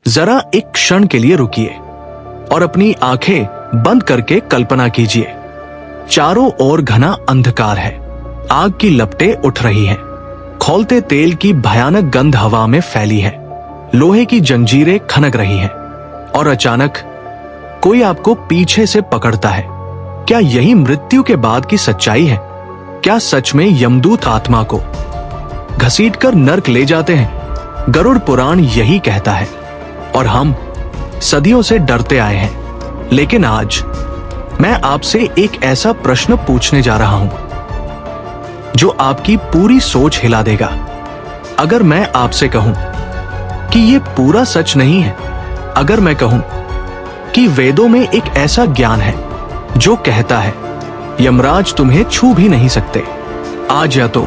जरा एक क्षण के लिए रुकिए और अपनी आंखें बंद करके कल्पना कीजिए। चारों ओर घना अंधकार है। आग की लपटें उठ रही हैं। खौलते तेल की भयानक गंध हवा में फैली है। लोहे की जंजीरें खनक रही हैं और अचानक कोई आपको पीछे से पकड़ता है। क्या यही मृत्यु के बाद की सच्चाई है? क्या सच में यमदूत आत्मा को घसीटकर नर्क ले जाते हैं? गरुड़ पुराण यही कहता है और हम सदियों से डरते आए हैं। लेकिन आज मैं आपसे एक ऐसा प्रश्न पूछने जा रहा हूं जो आपकी पूरी सोच हिला देगा। अगर मैं आपसे कहूं कि यह पूरा सच नहीं है, अगर मैं कहूं कि वेदों में एक ऐसा ज्ञान है जो कहता है यमराज तुम्हें छू भी नहीं सकते, आज या तो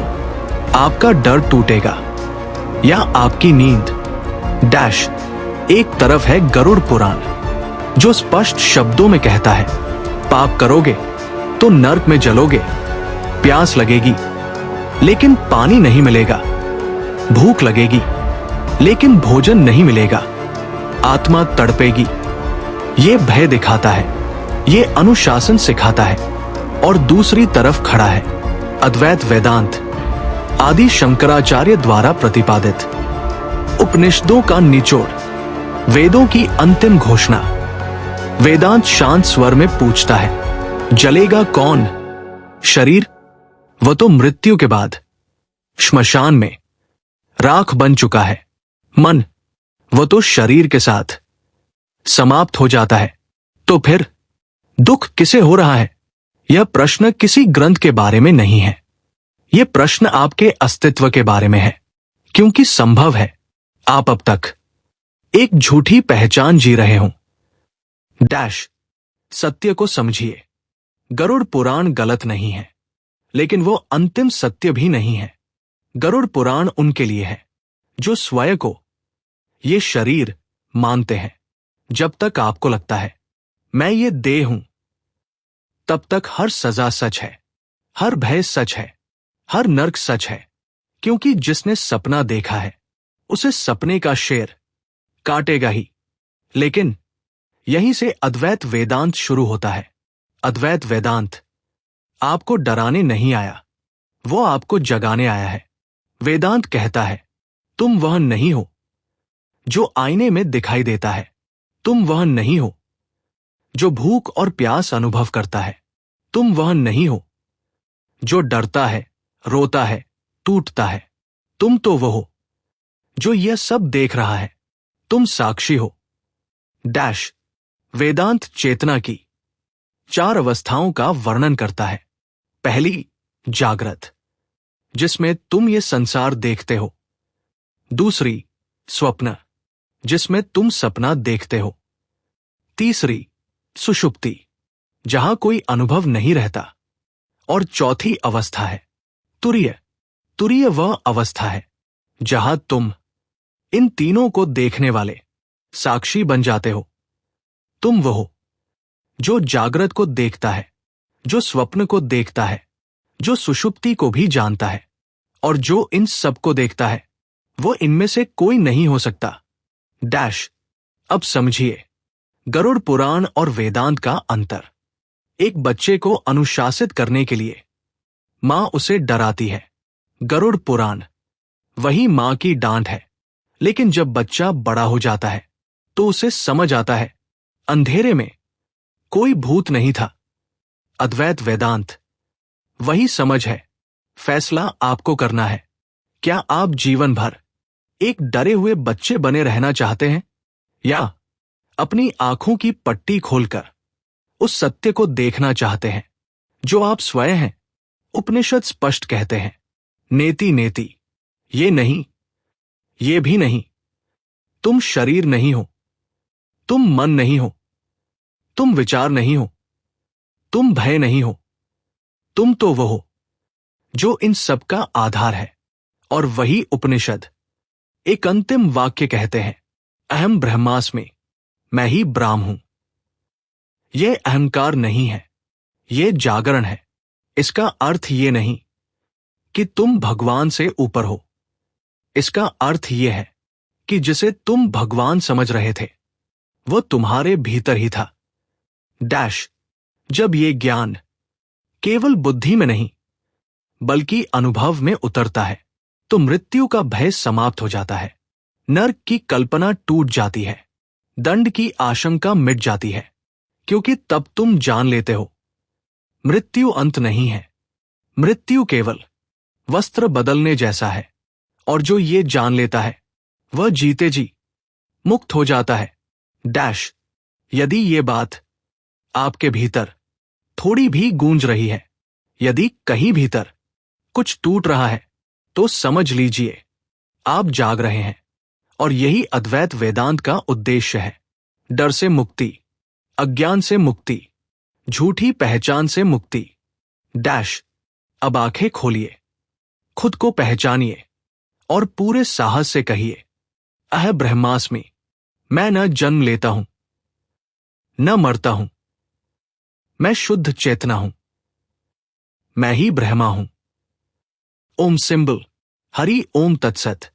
आपका डर टूटेगा या आपकी नींद डैश। एक तरफ है गरुड़ पुराण जो स्पष्ट शब्दों में कहता है पाप करोगे तो नर्क में जलोगे, प्यास लगेगी लेकिन पानी नहीं मिलेगा, भूख लगेगी लेकिन भोजन नहीं मिलेगा, आत्मा तड़पेगी। ये भय दिखाता है, ये अनुशासन सिखाता है। और दूसरी तरफ खड़ा है अद्वैत वेदांत, आदि शंकराचार्य द्वारा प्रतिपादित उपनिषदों का निचोड़, वेदों की अंतिम घोषणा। वेदांत शांत स्वर में पूछता है जलेगा कौन? शरीर? वह तो मृत्यु के बाद श्मशान में राख बन चुका है। मन? वह तो शरीर के साथ समाप्त हो जाता है। तो फिर दुख किसे हो रहा है? यह प्रश्न किसी ग्रंथ के बारे में नहीं है। यह प्रश्न आपके अस्तित्व के बारे में है, क्योंकि संभव है आप अब तक एक झूठी पहचान जी रहे हों। डैश। सत्य को समझिए। गरुड़ पुराण गलत नहीं है, लेकिन वो अंतिम सत्य भी नहीं है। गरुड़ पुराण उनके लिए है जो स्वयं को ये शरीर मानते हैं। जब तक आपको लगता है मैं ये देह हूं, तब तक हर सजा सच है, हर भय सच है, हर नर्क सच है। क्योंकि जिसने सपना देखा है उसे सपने का शेर काटेगा ही। लेकिन यहीं से अद्वैत वेदांत शुरू होता है। अद्वैत वेदांत आपको डराने नहीं आया, वो आपको जगाने आया है। वेदांत कहता है तुम वह नहीं हो जो आईने में दिखाई देता है, तुम वह नहीं हो जो भूख और प्यास अनुभव करता है, तुम वह नहीं हो जो डरता है, रोता है, टूटता है। तुम तो वो हो जो यह सब देख रहा है। तुम साक्षी हो। डैश। वेदांत चेतना की 4 अवस्थाओं का वर्णन करता है। पहली, जागृत, जिसमें तुम ये संसार देखते हो। दूसरी, स्वप्न, जिसमें तुम सपना देखते हो। तीसरी, सुषुप्ति, जहां कोई अनुभव नहीं रहता। और चौथी अवस्था है तुरीय। तुरीय वह अवस्था है जहां तुम इन तीनों को देखने वाले साक्षी बन जाते हो। तुम वो हो जो जागृत को देखता है, जो स्वप्न को देखता है, जो सुषुप्ति को भी जानता है, और जो इन सब को देखता है। वो इनमें से कोई नहीं हो सकता। डैश। अब समझिए गरुड़ पुराण और वेदांत का अंतर। एक बच्चे को अनुशासित करने के लिए मां उसे डराती है। गरुड़ पुराण वही मां की डांट है। लेकिन जब बच्चा बड़ा हो जाता है तो उसे समझ आता है अंधेरे में कोई भूत नहीं था। अद्वैत वेदांत वही समझ है। फैसला आपको करना है। क्या आप जीवन भर एक डरे हुए बच्चे बने रहना चाहते हैं, या अपनी आंखों की पट्टी खोलकर उस सत्य को देखना चाहते हैं जो आप स्वयं हैं? उपनिषद स्पष्ट कहते हैं नेति नेति, ये नहीं, ये भी नहीं। तुम शरीर नहीं हो, तुम मन नहीं हो, तुम विचार नहीं हो, तुम भय नहीं हो। तुम तो वो हो जो इन सब का आधार है। और वही उपनिषद एक अंतिम वाक्य कहते हैं अहम ब्रह्मास्मि, मैं ही ब्राह्म हूं। यह अहंकार नहीं है, यह जागरण है। इसका अर्थ ये नहीं कि तुम भगवान से ऊपर हो। इसका अर्थ यह है कि जिसे तुम भगवान समझ रहे थे वह तुम्हारे भीतर ही था। डैश जब ये ज्ञान केवल बुद्धि में नहीं बल्कि अनुभव में उतरता है तो मृत्यु का भय समाप्त हो जाता है, नरक की कल्पना टूट जाती है, दंड की आशंका मिट जाती है, क्योंकि तब तुम जान लेते हो मृत्यु अंत नहीं है। मृत्यु केवल वस्त्र बदलने जैसा है, और जो ये जान लेता है वह जीते जी मुक्त हो जाता है। डैश यदि ये बात आपके भीतर थोड़ी भी गूंज रही है, यदि कहीं भीतर कुछ टूट रहा है, तो समझ लीजिए आप जाग रहे हैं, और यही अद्वैत वेदांत का उद्देश्य है। डर से मुक्ति, अज्ञान से मुक्ति, झूठी पहचान से मुक्ति। डैश अब आंखें खोलिए, खुद को पहचानिए और पूरे साहस से कहिए, अह ब्रह्मास्मि, मैं न जन्म लेता हूं न मरता हूं, मैं शुद्ध चेतना हूं, मैं ही ब्रह्मा हूं। ओम सिंबल हरि ओम तत्सत।